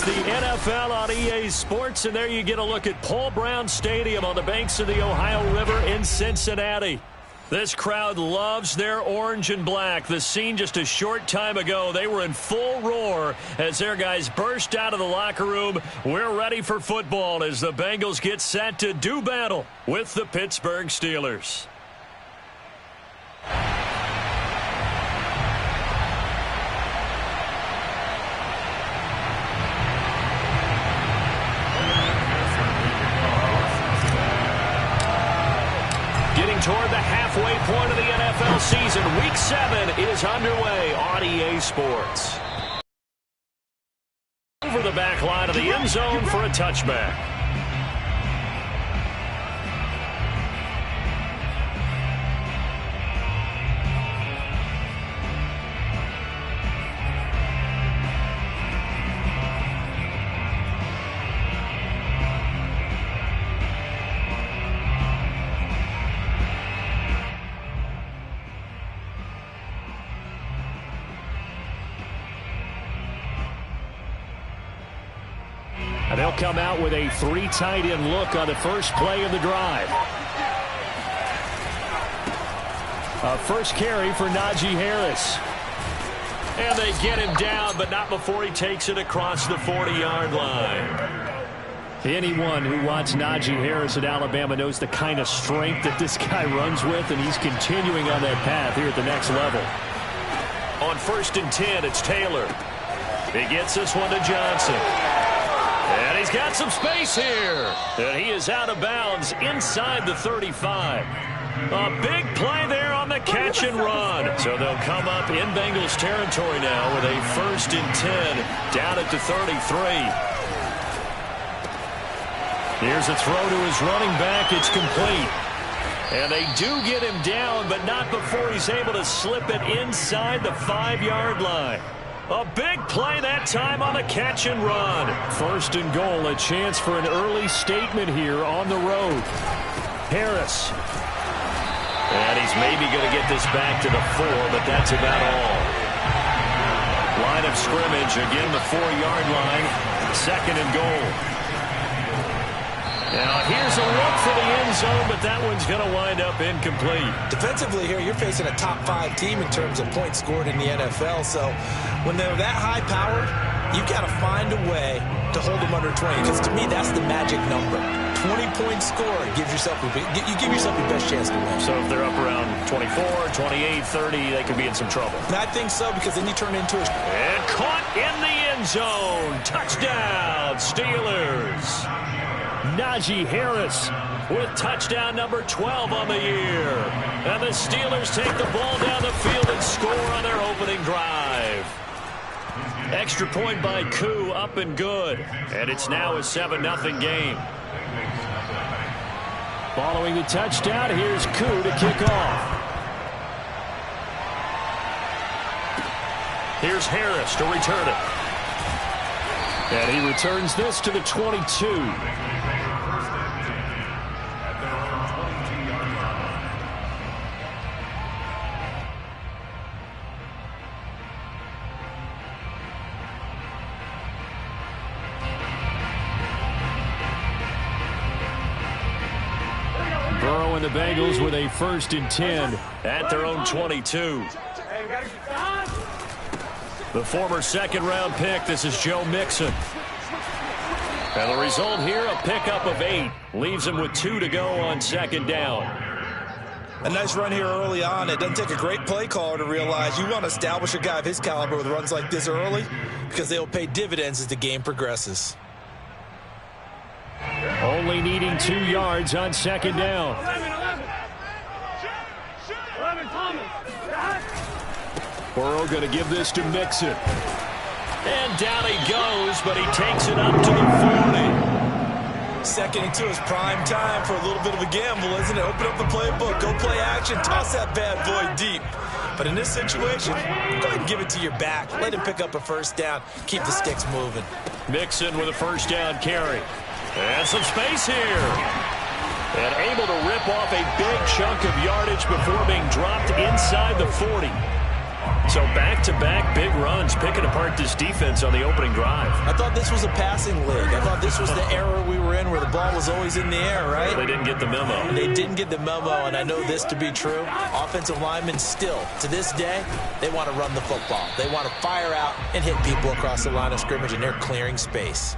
It's the NFL on EA Sports, and there you get a look at Paul Brown Stadium on the banks of the Ohio River in Cincinnati. This crowd loves their orange and black. The scene just a short time ago, they were in full roar as their guys burst out of the locker room. We're ready for football as the Bengals get set to do battle with the Pittsburgh Steelers. Toward the halfway point of the NFL season, Week 7 is underway on EA Sports. Over the back line of the end zone for a touchback. And they'll come out with a three tight end look on the first play of the drive. A first carry for Najee Harris. And they get him down, but not before he takes it across the 40-yard line. Anyone who watched Najee Harris at Alabama knows the kind of strength that this guy runs with, and he's continuing on that path here at the next level. On 1st and 10, it's Taylor. He gets this one to Johnson. And he's got some space here. And he is out of bounds inside the 35. A big play there on the catch and run. So they'll come up in Bengals territory now with a 1st and 10 down at the 33. Here's a throw to his running back. It's complete. And they do get him down, but not before he's able to slip it inside the 5-yard line. A big play that time on the catch and run. 1st and goal, a chance for an early statement here on the road. Harris. And he's maybe going to get this back to the 4, but that's about all. Line of scrimmage, again the 4-yard line. 2nd and goal. Now, here's a look for the end zone, but that one's going to wind up incomplete. Defensively here, you're facing a top-5 team in terms of points scored in the NFL. So when they're that high-powered, you've got to find a way to hold them under 20. Because to me, that's the magic number. 20 points scored gives yourself you give yourself your best chance to win. So if they're up around 24, 28, 30, they could be in some trouble. And I think so, because then you turn into a... And caught in the end zone. Touchdown, Steelers. Najee Harris with touchdown number 12 on the year. And the Steelers take the ball down the field and score on their opening drive. Extra point by Koo, up and good. And it's now a 7-0 game. Following the touchdown, here's Koo to kick off. Here's Harris to return it. And he returns this to the 22. The Bengals with a 1st and 10 at their own 22. The former 2nd-round pick, this is Joe Mixon. And the result here, a pickup of 8. Leaves him with 2 to go on 2nd down. A nice run here early on. It doesn't take a great play caller to realize you want to establish a guy of his caliber with runs like this early, because they'll pay dividends as the game progresses. Only needing 2 yards on 2nd down. Burrow going to give this to Mixon. And down he goes, but he takes it up to the 40. 2nd and 2 is prime time for a little bit of a gamble, isn't it? Open up the playbook, go play action, toss that bad boy deep. But in this situation, go ahead and give it to your back. Let him pick up a 1st down. Keep the sticks moving. Mixon with a 1st down carry. And some space here. And able to rip off a big chunk of yardage before being dropped inside the 40. So back-to-back big runs, picking apart this defense on the opening drive. I thought this was a passing league. I thought this was the era we were in where the ball was always in the air, right? They didn't get the memo. They didn't get the memo, and I know this to be true. Offensive linemen still, to this day, they want to run the football. They want to fire out and hit people across the line of scrimmage, and they're clearing space.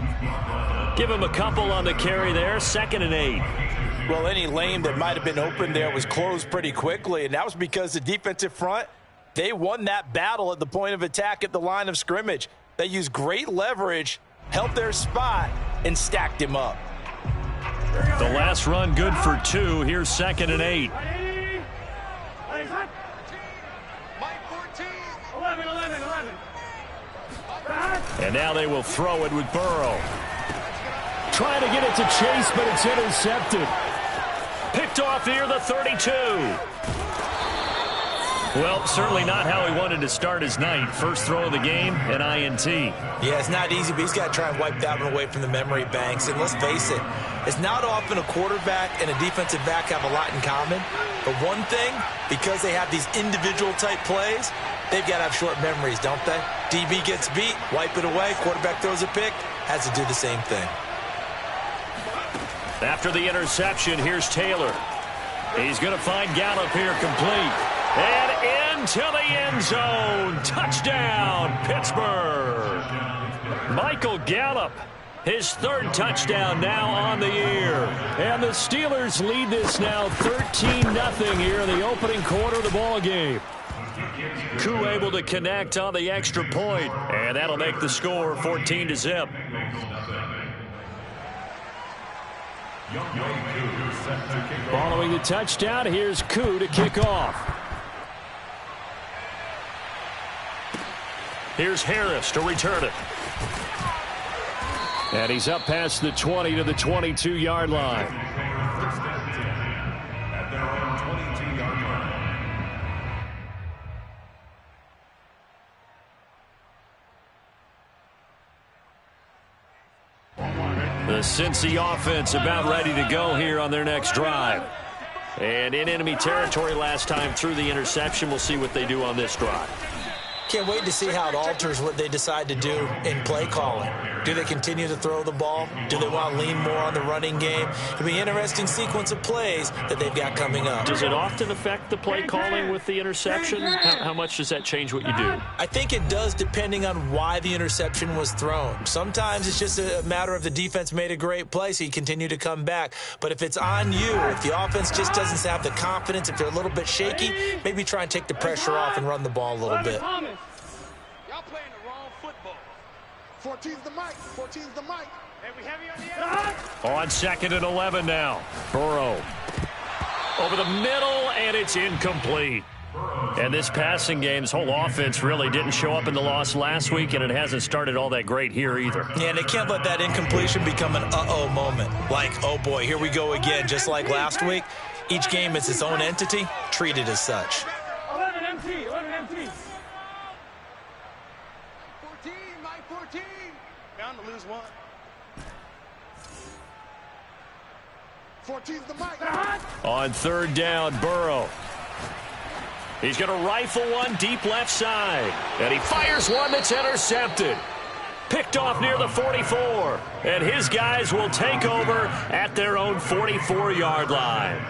Give him a couple on the carry there, 2nd and 8. Well, any lane that might have been open there was closed pretty quickly, and that was because the defensive front, they won that battle at the point of attack at the line of scrimmage. They used great leverage, held their spot, and stacked him up. The last run good for 2. Here's 2nd and 8. And now they will throw it with Burrow. Trying to get it to Chase, but it's intercepted. Picked off near the 32. Well, certainly not how he wanted to start his night. First throw of the game, an INT. Yeah, it's not easy, but he's got to try and wipe that one away from the memory banks. And let's face it, it's not often a quarterback and a defensive back have a lot in common. But one thing, because they have these individual type plays, they've got to have short memories, don't they? DB gets beat, wipe it away, quarterback throws a pick, has to do the same thing. After the interception, here's Taylor. He's going to find Gallup here complete. And into the end zone. Touchdown, Pittsburgh. Michael Gallup, his 3rd touchdown now on the year. And the Steelers lead this now 13-0 here in the opening quarter of the ball game. Koo able to connect on the extra point, and that'll make the score 14-0. Following the touchdown, here's Koo to kick off. Here's Harris to return it. And he's up past the 20 to the 22-yard line. At their own 22-yard line. The Cincy offense about ready to go here on their next drive. And in enemy territory last time through the interception. We'll see what they do on this drive. Can't wait to see how it alters what they decide to do in play calling. Do they continue to throw the ball? Do they want to lean more on the running game? It'll be an interesting sequence of plays that they've got coming up. Does it often affect the play calling with the interception? How much does that change what you do? I think it does, depending on why the interception was thrown. Sometimes it's just a matter of the defense made a great play, so you continue to come back. But if it's on you, if the offense just doesn't have the confidence, if they're a little bit shaky, maybe try and take the pressure off and run the ball a little bit. Y'all playing the wrong football. 14's the mic. 14's the mic. And we heavy on the end. On 2nd and 11 now. Burrow. Over the middle, and it's incomplete. And this passing game's whole offense really didn't show up in the loss last week, and it hasn't started all that great here either. Yeah, and they can't let that incompletion become an uh-oh moment. Like, oh boy, here we go again, just like last week. Each game is its own entity, treated as such. 11 MT, 11 MT. 14, Mike 14. Bound to lose one. 14's the mic. On 3rd down, Burrow. He's going to rifle one deep left side. And he fires one that's intercepted. Picked off near the 44. And his guys will take over at their own 44-yard line.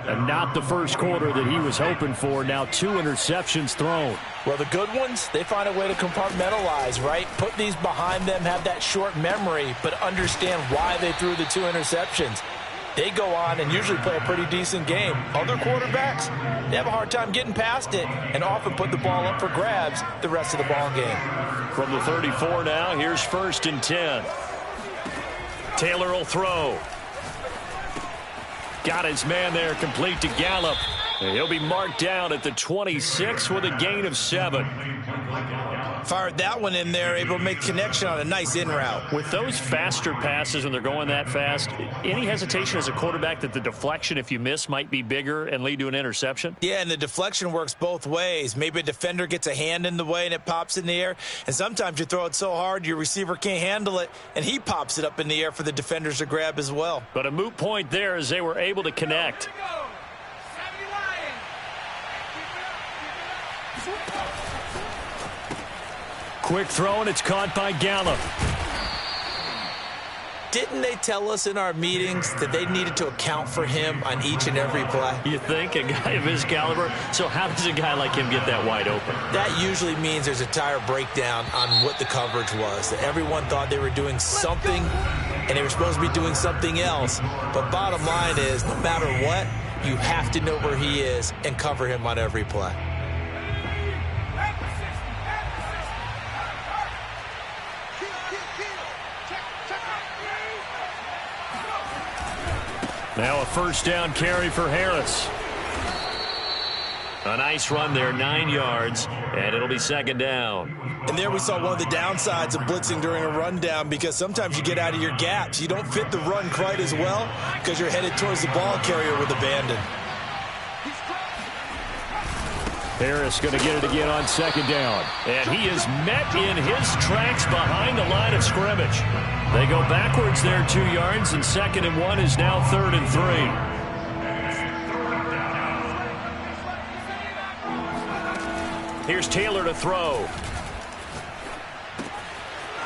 And not the first quarter that he was hoping for. Now 2 interceptions thrown. Well, the good ones, they find a way to compartmentalize, right? Put these behind them, have that short memory, but understand why they threw the 2 interceptions. They go on and usually play a pretty decent game. Other quarterbacks, they have a hard time getting past it and often put the ball up for grabs the rest of the ball game. From the 34 now, here's 1st and 10. Taylor will throw. Got his man there, complete to Gallup. And he'll be marked down at the 26 with a gain of 7. Fired that one in there, able to make connection on a nice in route. With those faster passes when they're going that fast, any hesitation as a quarterback that the deflection, if you miss, might be bigger and lead to an interception? Yeah, and the deflection works both ways. Maybe a defender gets a hand in the way and it pops in the air. And sometimes you throw it so hard your receiver can't handle it, and he pops it up in the air for the defenders to grab as well. But a moot point there as they were able to connect. Quick throw, and it's caught by Gallup. Didn't they tell us in our meetings that they needed to account for him on each and every play? You think? A guy of his caliber? So how does a guy like him get that wide open? That usually means there's a tire breakdown on what the coverage was. That everyone thought they were doing something, and they were supposed to be doing something else. But bottom line is, no matter what, you have to know where he is and cover him on every play. Now a first down carry for Harris. A nice run there, 9 yards, and it'll be second down. And there we saw one of the downsides of blitzing during a rundown, because sometimes you get out of your gaps. You don't fit the run quite as well because you're headed towards the ball carrier with abandon. Harris going to get it again on second down. And he is met in his tracks behind the line of scrimmage. They go backwards there 2 yards, and 2nd and 1 is now 3rd and 3. Here's Taylor to throw.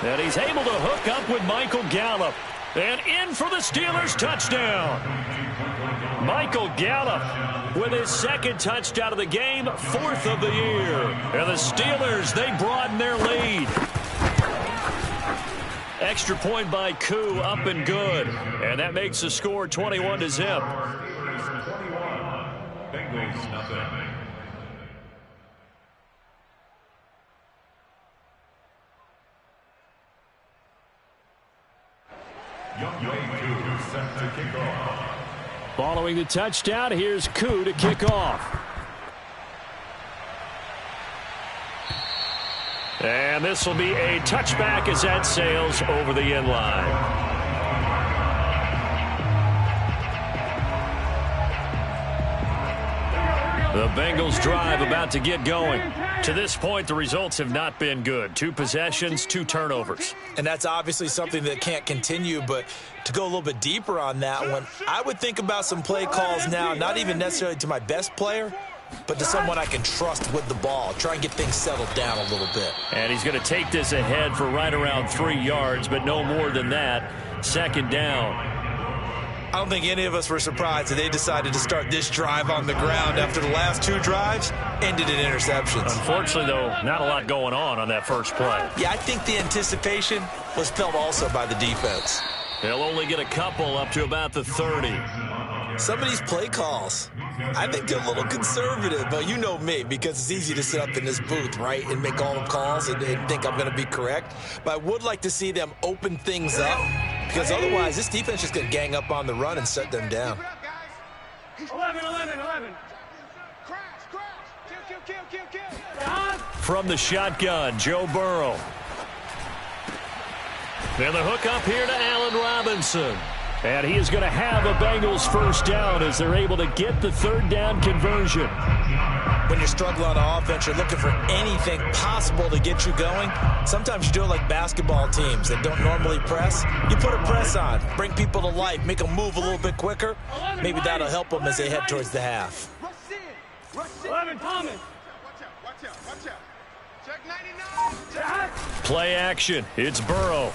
And he's able to hook up with Michael Gallup. And in for the Steelers touchdown. Michael Gallup with his 2nd touchdown of the game, 4th of the year. And the Steelers, they broaden their lead. Extra point by Koo, up and good. And that makes the score 21-0. Bengals nothing. Set to kick off. Following the touchdown, here's Koo to kick off. And this will be a touchback as that sails over the end line. The Bengals drive about to get going. To this point, the results have not been good. 2 possessions, 2 turnovers. And that's obviously something that can't continue, but to go a little bit deeper on that one, I would think about some play calls now, not even necessarily to my best player, but to someone I can trust with the ball. Try and get things settled down a little bit. And he's going to take this ahead for right around 3 yards, but no more than that. 2nd down. I don't think any of us were surprised that they decided to start this drive on the ground after the last 2 drives ended in interceptions. Unfortunately, though, not a lot going on that first play. Yeah, I think the anticipation was felt also by the defense. They'll only get a couple up to about the 30. Some of these play calls, I think they're a little conservative. But you know me, because it's easy to sit up in this booth, right, and make all the calls and think I'm going to be correct. But I would like to see them open things up, because otherwise this defense is just going to gang up on the run and shut them down. 11. Kill. From the shotgun, Joe Burrow. And the hook up here to Allen Robinson. And he is going to have a Bengals first down as they're able to get the 3rd down conversion. When you're struggling on offense, you're looking for anything possible to get you going. Sometimes you do it like basketball teams that don't normally press. You put a press on, bring people to life, make them move a little bit quicker. Maybe that'll help them as they head towards the half. 11, Thomas. Watch out. Check 99. Play action. It's Burrow.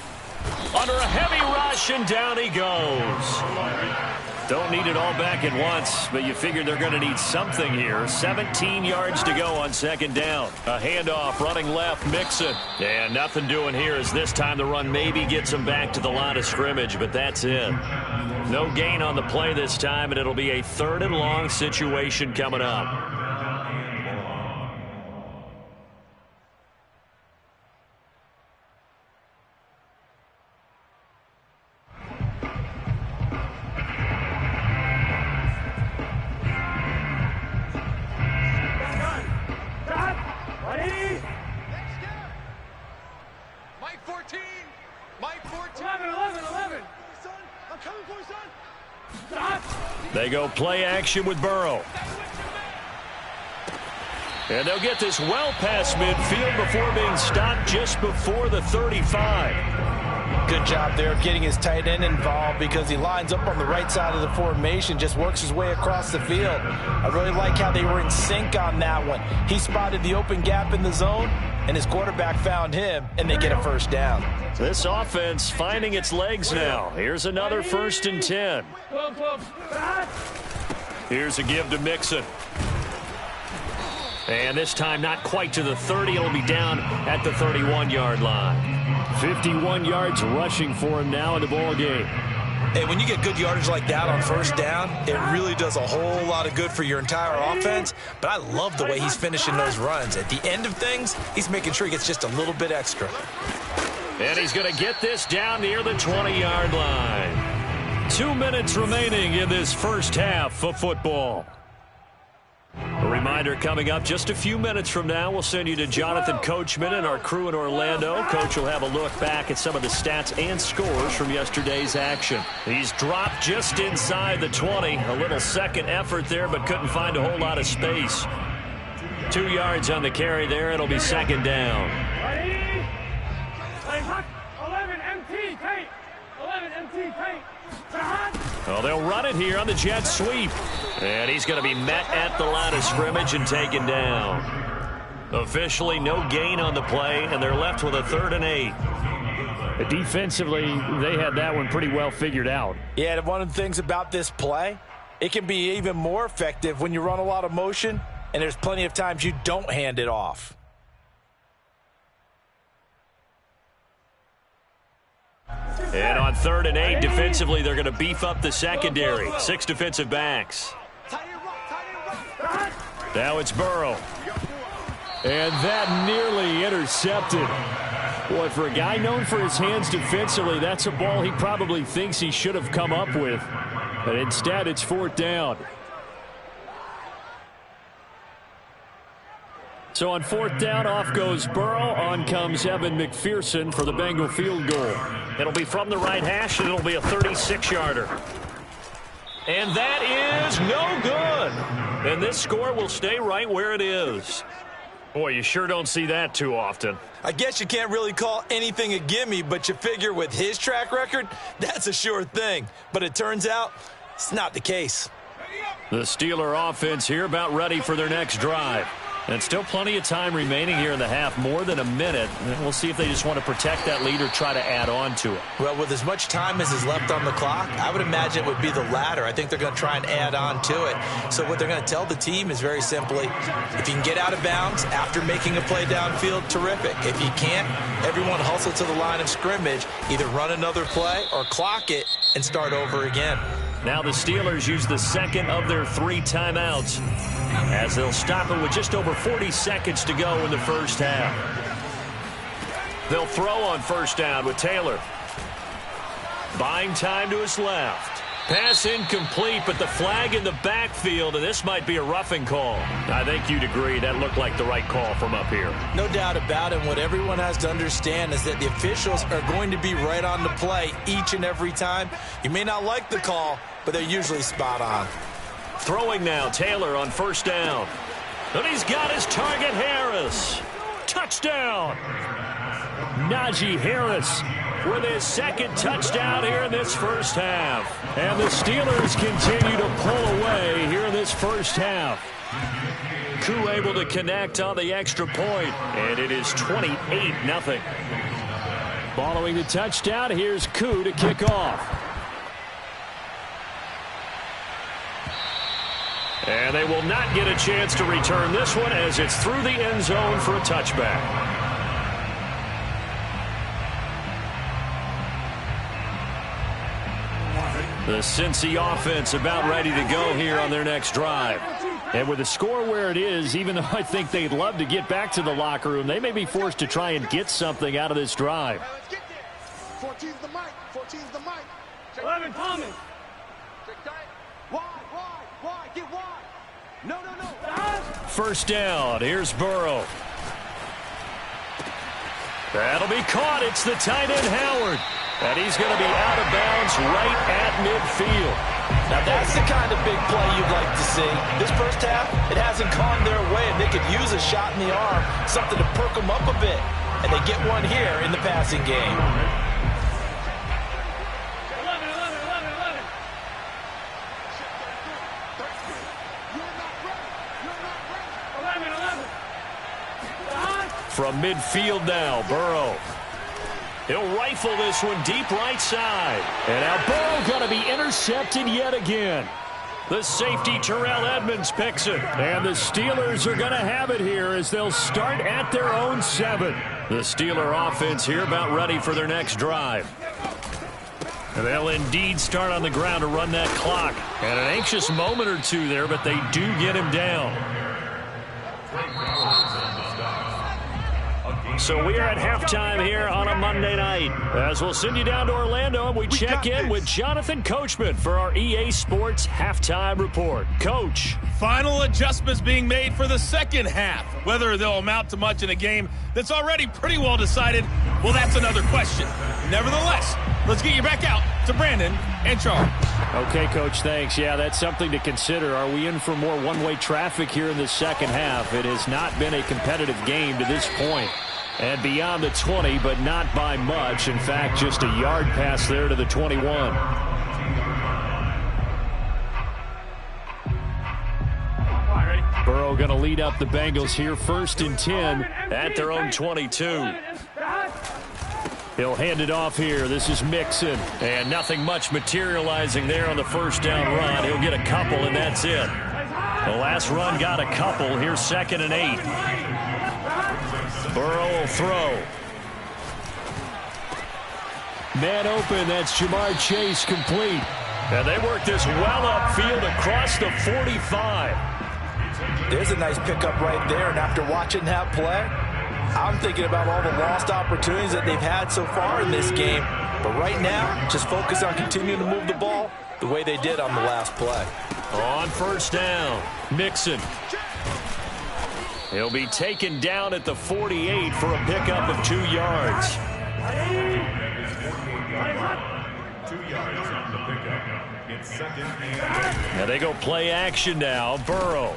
Under a heavy rush, and down he goes. Don't need it all back at once, but you figure they're going to need something here. 17 yards to go on 2nd down. A handoff, running left, Mixon. And nothing doing here as this time the run maybe gets him back to the line of scrimmage, but that's it. No gain on the play this time, and it'll be a 3rd and long situation coming up. They go play action with Burrow. And they'll get this well past midfield before being stopped just before the 35. Good job there of getting his tight end involved because he lines up on the right side of the formation, just works his way across the field. I really like how they were in sync on that one. He spotted the open gap in the zone, and his quarterback found him, and they get a first down. This offense finding its legs now. Here's another 1st and 10. Here's a give to Mixon. And this time not quite to the 30. It'll be down at the 31-yard line. 51 yards rushing for him now in the ball game. Hey, when you get good yardage like that on first down, it really does a whole lot of good for your entire offense. But I love the way he's finishing those runs. At the end of things, he's making sure he gets just a little bit extra. And he's going to get this down near the 20-yard line. 2 minutes remaining in this first half of football. A reminder coming up just a few minutes from now, we'll send you to Jonathan Coachman and our crew in Orlando. Coach will have a look back at some of the stats and scores from yesterday's action. He's dropped just inside the 20. A little second effort there, but couldn't find a whole lot of space. 2 yards on the carry there. It'll be second down. 11 MT, tight. 11 MT, tight. Well, they'll run it here on the jet sweep. And he's going to be met at the line of scrimmage and taken down. Officially no gain on the play, and they're left with a 3rd and 8. Defensively, they had that one pretty well figured out. Yeah, one of the things about this play, it can be even more effective when you run a lot of motion, and there's plenty of times you don't hand it off. And on 3rd and 8, defensively, they're going to beef up the secondary. 6 defensive backs. Now it's Burrow. And that nearly intercepted. Boy, for a guy known for his hands defensively, that's a ball he probably thinks he should have come up with. But instead, it's 4th down. So on 4th down, off goes Burrow. On comes Evan McPherson for the Bengal field goal. It'll be from the right hash, and it'll be a 36-yarder. And that is no good. And this score will stay right where it is. Boy, you sure don't see that too often. I guess you can't really call anything a gimme, but you figure with his track record, that's a sure thing. But it turns out it's not the case. The Steeler offense here about ready for their next drive. And still plenty of time remaining here in the half, more than a minute. And we'll see if they just want to protect that lead or try to add on to it. Well, with as much time as is left on the clock, I would imagine it would be the latter. I think they're going to try and add on to it. So what they're going to tell the team is very simply, if you can get out of bounds after making a play downfield, terrific. If you can't, everyone hustle to the line of scrimmage, either run another play or clock it and start over again. Now the Steelers use the second of their 3 timeouts as they'll stop it with just over 40 seconds to go in the first half. They'll throw on first down with Taylor. Buying time to his left. Pass incomplete, but the flag in the backfield, and this might be a roughing call. I think you'd agree that looked like the right call from up here. No doubt about it. What everyone has to understand is that the officials are going to be right on the play each and every time. You may not like the call, but they're usually spot on. Throwing now, Taylor on first down. And he's got his target, Harris. Touchdown. Najee Harris with his second touchdown here in this first half. And the Steelers continue to pull away here in this first half. Koo able to connect on the extra point, and it is 28-0. Following the touchdown, here's Koo to kick off. And they will not get a chance to return this one as it's through the end zone for a touchback. The Cincy offense about ready to go here on their next drive. And with the score where it is, even though I think they'd love to get back to the locker room, they may be forced to try and get something out of this drive. 14's the mic. 14's the mic. 11 Thomas. Wide. Get wide. No. First down. Here's Burrow. That'll be caught. It's the tight end, Howard. And he's going to be out of bounds right at midfield. Now that's the kind of big play you'd like to see. This first half, it hasn't gone their way, and they could use a shot in the arm, something to perk them up a bit. And they get one here in the passing game. From midfield now, Burrow. He'll rifle this one deep right side. And now Burrow going to be intercepted yet again. The safety, Terrell Edmonds, picks it. And the Steelers are going to have it here as they'll start at their own 7. The Steeler offense here about ready for their next drive. And they'll indeed start on the ground to run that clock. And an anxious moment or two there, but they do get him down. So we are at halftime here on a Monday night. As we'll send you down to Orlando, and we check in with Jonathan Coachman for our EA Sports Halftime Report. Coach. Final adjustments being made for the second half. Whether they'll amount to much in a game that's already pretty well decided, well, that's another question. Nevertheless, let's get you back out to Brandon and Charles. Okay, Coach, thanks. Yeah, that's something to consider. Are we in for more one-way traffic here in the second half? It has not been a competitive game to this point. And beyond the 20, but not by much. In fact, just a yard pass there to the 21. Burrow going to lead up the Bengals here, 1st and 10 at their own 22. He'll hand it off here. This is Mixon. And nothing much materializing there on the first down run. He'll get a couple, and that's it. The last run got a couple. Here's 2nd and 8. Burrow will throw. Man open. That's Jamar Chase complete. And they work this well upfield across the 45. There's a nice pickup right there, and after watching that play, I'm thinking about all the lost opportunities that they've had so far in this game. But right now, just focus on continuing to move the ball the way they did on the last play. On first down, Mixon. He'll be taken down at the 48 for a pickup of 2 yards. 2 yards on the pickup. It's 2nd and 8. Now they go play action now. Burrow.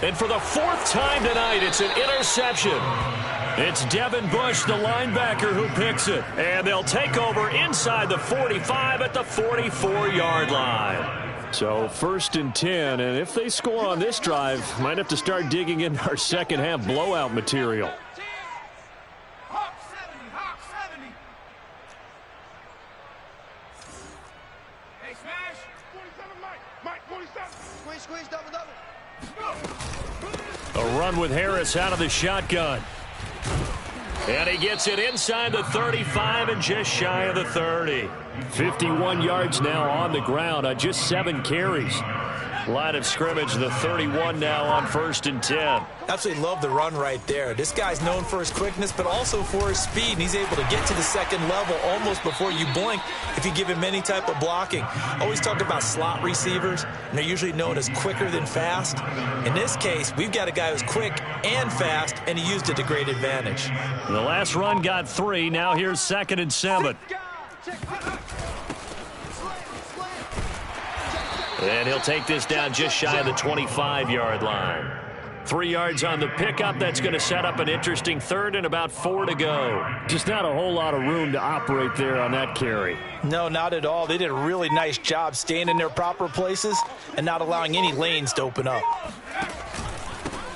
And for the 4th time tonight, it's an interception. It's Devin Bush, the linebacker, who picks it. And they'll take over inside the 45 at the 44-yard line. So 1st and 10, and if they score on this drive, might have to start digging in our second half blowout material. Hawk 70. Hey, smash. 47, Mike. 47. Squeeze, double. A run with Harris out of the shotgun. And he gets it inside the 35 and just shy of the 30. 51 yards now on the ground on just 7 carries. Line of scrimmage, the 31 now on 1st and 10. Absolutely love the run right there. This guy's known for his quickness, but also for his speed, and he's able to get to the second level almost before you blink if you give him any type of blocking. Always talk about slot receivers, and they're usually known as quicker than fast. In this case, we've got a guy who's quick and fast, and he used it to great advantage. The last run got 3. Now here's 2nd and 7. And he'll take this down just shy of the 25-yard line. 3 yards on the pickup. That's going to set up an interesting 3rd and about 4 to go. Just not a whole lot of room to operate there on that carry. No, not at all. They did a really nice job staying in their proper places and not allowing any lanes to open up.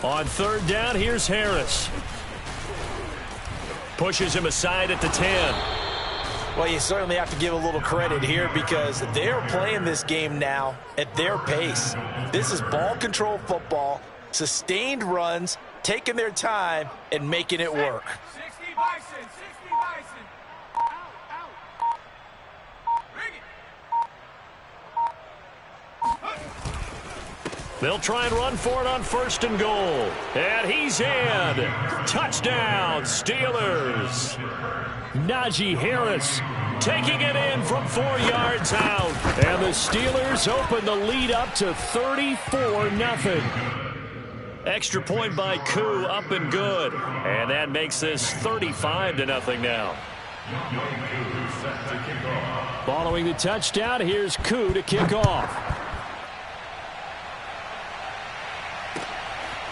On 3rd down, here's Harris. Pushes him aside at the 10. Well, you certainly have to give a little credit here because they're playing this game now at their pace. This is ball control football, sustained runs, taking their time, and making it work. 60 Bison. Bring it. They'll try and run for it on 1st and goal. And he's in. Touchdown, Steelers. Najee Harris taking it in from 4 yards out. And the Steelers open the lead up to 34-0. Extra point by Koo, up and good. And that makes this 35-0 now. Following the touchdown, here's Koo to kick off.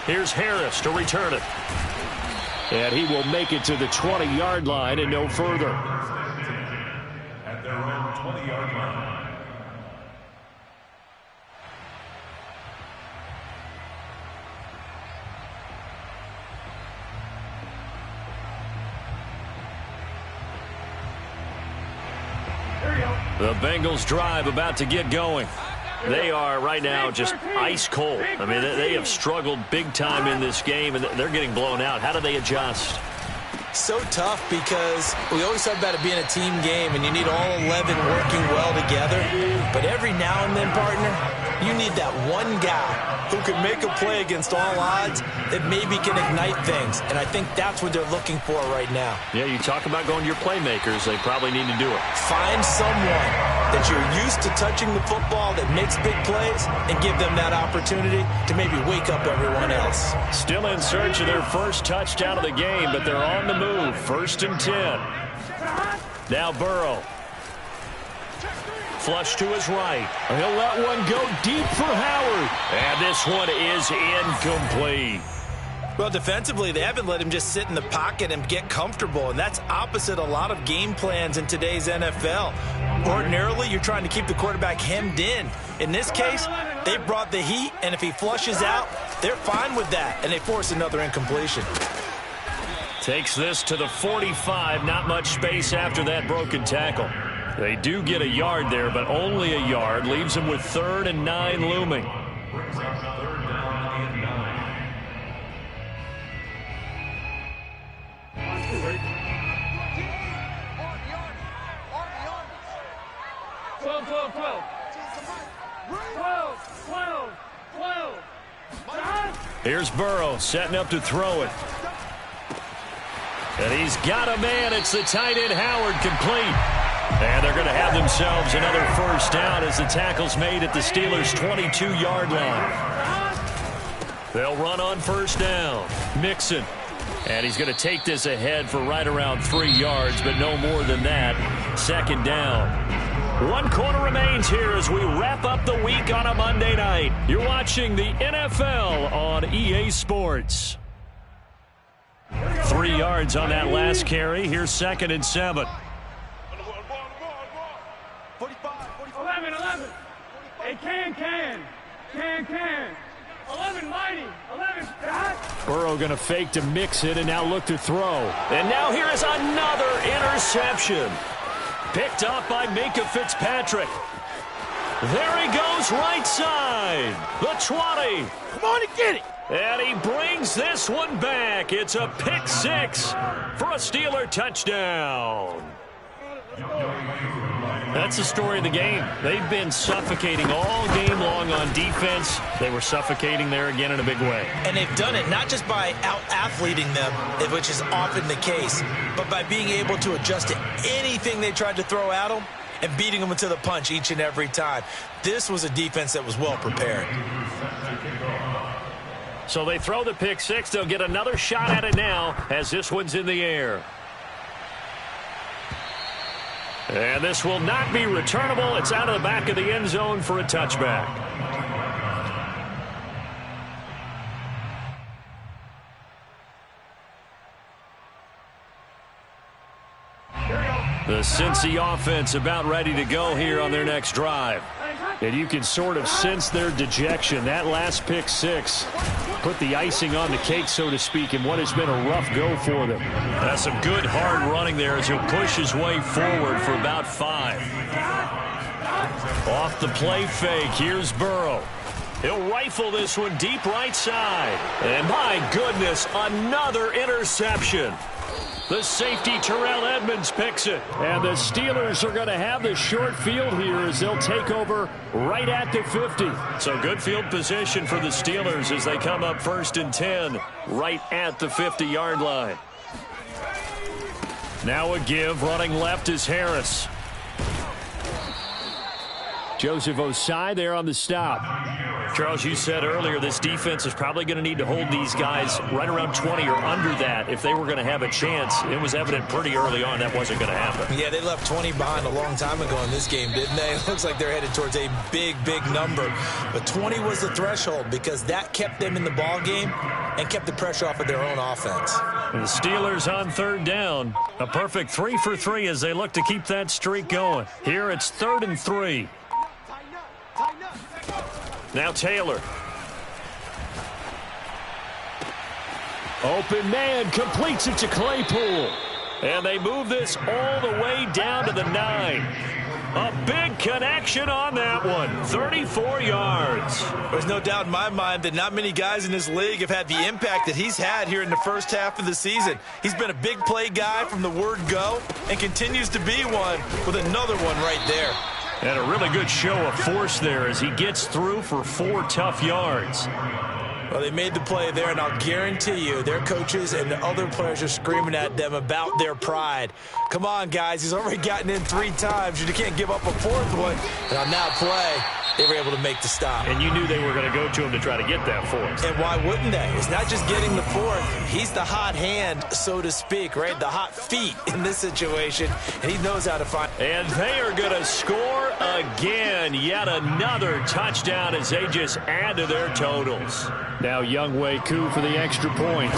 Here's Harris to return it. And he will make it to the 20-yard line and no further. At their own 20-yard line. The Bengals drive about to get going. They are right now just ice cold. I mean, they have struggled big time in this game, and they're getting blown out. How do they adjust? So tough because we always talk about it being a team game, and you need all 11 working well together. But every now and then, partner, you need that one guy who can make a play against all odds that maybe can ignite things. And I think that's what they're looking for right now. Yeah, you talk about going to your playmakers. They probably need to do it. Find someone that you're used to touching the football that makes big plays and give them that opportunity to maybe wake up everyone else. Still in search of their first touchdown of the game, but they're on the move. 1st and 10. Now Burrow. Flush to his right. He'll let one go deep for Howard. And this one is incomplete. Well, defensively, they haven't let him just sit in the pocket and get comfortable, and that's opposite a lot of game plans in today's NFL. Ordinarily, you're trying to keep the quarterback hemmed in. In this case, they brought the heat, and if he flushes out, they're fine with that, and they force another incompletion. Takes this to the 45. Not much space after that broken tackle. They do get a yard there, but only a yard. Leaves them with 3rd and 9 looming. Here's Burrow setting up to throw it. And he's got a man. It's the tight end Howard, complete. And they're going to have themselves another 1st down as the tackle's made at the Steelers' 22-yard line. They'll run on 1st down. Mixon. And he's going to take this ahead for right around 3 yards, but no more than that. 2nd down. 1 quarter remains here as we wrap up the week on a Monday night. You're watching the NFL on EA Sports. 3 yards on that last carry. Here's 2nd and 7. 11. Hey, can. 11 mighty. 11 shot. Burrow going to fake to mix it and now look to throw. And now here is another interception. Picked up by Minka Fitzpatrick. There he goes, right side. The 20. Come on and get it. And he brings this one back. It's a pick 6 for a Steeler touchdown. That's the story of the game. They've been suffocating all game long on defense. They were suffocating there again in a big way. And they've done it not just by out-athleting them, which is often the case, but by being able to adjust to anything they tried to throw at them and beating them to the punch each and every time. This was a defense that was well prepared. So they throw the pick 6. They'll get another shot at it now as this one's in the air. And this will not be returnable. It's out of the back of the end zone for a touchback. The Cincy offense about ready to go here on their next drive. And you can sort of sense their dejection. That last pick 6 put the icing on the cake, so to speak, in what has been a rough go for them. That's some good hard running there as he'll push his way forward for about 5. Off the play fake, here's Burrow. He'll rifle this one deep right side. And my goodness, another interception. The safety, Terrell Edmonds, picks it. And the Steelers are going to have the short field here as they'll take over right at the 50. So good field position for the Steelers as they come up 1st and 10 right at the 50-yard line. Now a give. Running left is Harris. Joseph Osai there on the stop. Charles, you said earlier this defense is probably going to need to hold these guys right around 20 or under that if they were going to have a chance. It was evident pretty early on that wasn't going to happen. Yeah, they left 20 behind a long time ago in this game, didn't they? It looks like they're headed towards a big, big number. But 20 was the threshold because that kept them in the ball game and kept the pressure off of their own offense. The Steelers on 3rd down. A perfect 3 for 3 as they look to keep that streak going. Here it's 3rd and 3. Now Taylor. Open man, completes it to Claypool. And they move this all the way down to the 9. A big connection on that one. 34 yards. There's no doubt in my mind that not many guys in this league have had the impact that he's had here in the first half of the season. He's been a big play guy from the word go and continues to be one with another one right there. And a really good show of force there as he gets through for 4 tough yards. Well, they made the play there, and I'll guarantee you their coaches and the other players are screaming at them about their pride. Come on, guys. He's already gotten in 3 times. You can't give up a 4th one. And on that play, they were able to make the stop. And you knew they were going to go to him to try to get that 4th. And why wouldn't they? It's not just getting the 4th. He's the hot hand, so to speak, right? The hot feet in this situation, and he knows how to find. And they are going to score again. Yet another touchdown as they just add to their totals. Now Younghoe Koo for the extra point.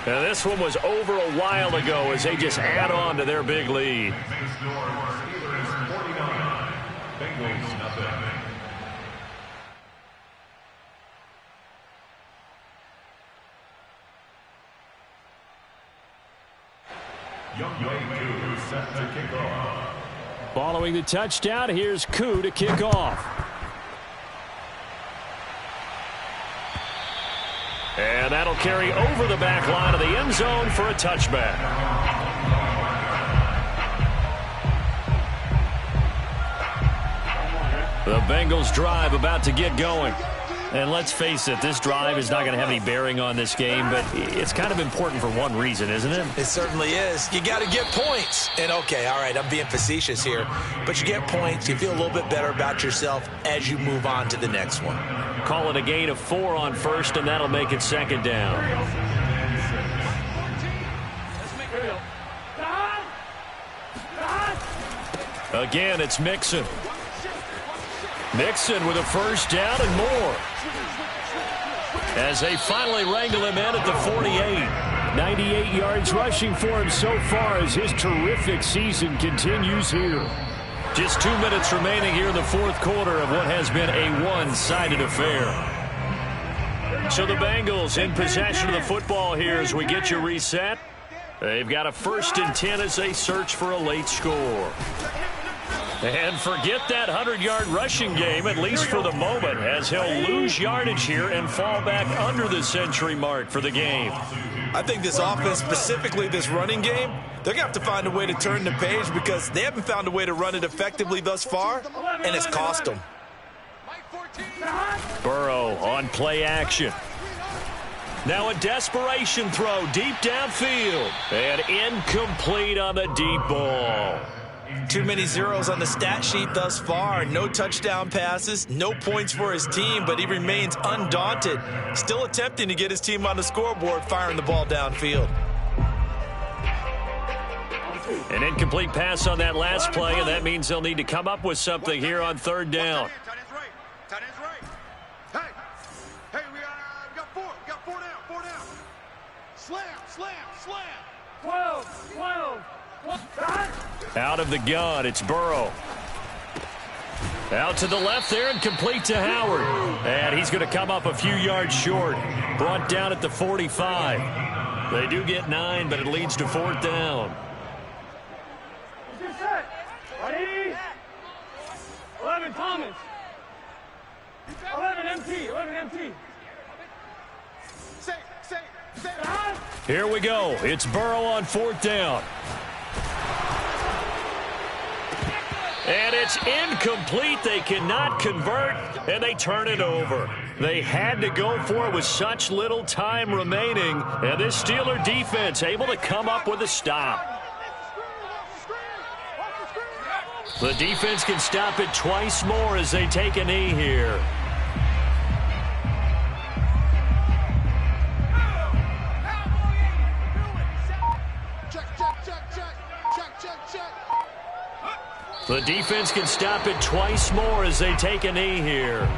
Now this one was over a while ago as they just add on to their big lead. Bengals nothing. Younghoe Koo set to kick off. Following the touchdown, here's Koo to kick off. And that'll carry over the back line of the end zone for a touchback. The Bengals drive about to get going. And let's face it, this drive is not going to have any bearing on this game, but it's kind of important for one reason, isn't it? It certainly is. You got to get points. And, okay, all right, I'm being facetious here, but you get points. You feel a little bit better about yourself as you move on to the next one. Call it a gain of 4 on first, and that'll make it 2nd down. Again, it's Mixon. Mixon with a 1st down and more. As they finally wrangle him in at the 48. 98 yards rushing for him so far as his terrific season continues here. Just 2 minutes remaining here in the 4th quarter of what has been a one-sided affair. So the Bengals in possession of the football here as we get you reset. They've got a 1st and 10 as they search for a late score. And forget that 100-yard rushing game, at least for the moment, as he'll lose yardage here and fall back under the century mark for the game. I think this offense, specifically this running game, they're going to have to find a way to turn the page because they haven't found a way to run it effectively thus far, and it's cost them. Burrow on play action. Now a desperation throw deep downfield. And incomplete on the deep ball. Too many zeros on the stat sheet thus far. No touchdown passes, no points for his team, but he remains undaunted. Still attempting to get his team on the scoreboard, firing the ball downfield. An incomplete pass on that last play, and that means they'll need to come up with something here on 3rd down. Tight end's right. Hey, we got 4. We got 4 down. 4 down. Slam. 12. Out of the gun, it's Burrow. Out to the left there and complete to Howard. And he's going to come up a few yards short. Brought down at the 45. They do get 9, but it leads to 4th down. Ready? 11 Thomas. 11 MT. Here we go. It's Burrow on 4th down. And it's incomplete. They cannot convert, and they turn it over. They had to go for it with such little time remaining, and this Steeler defense able to come up with a stop. The defense can stop it twice more as they take a knee here. The defense can stop it twice more as they take a knee here.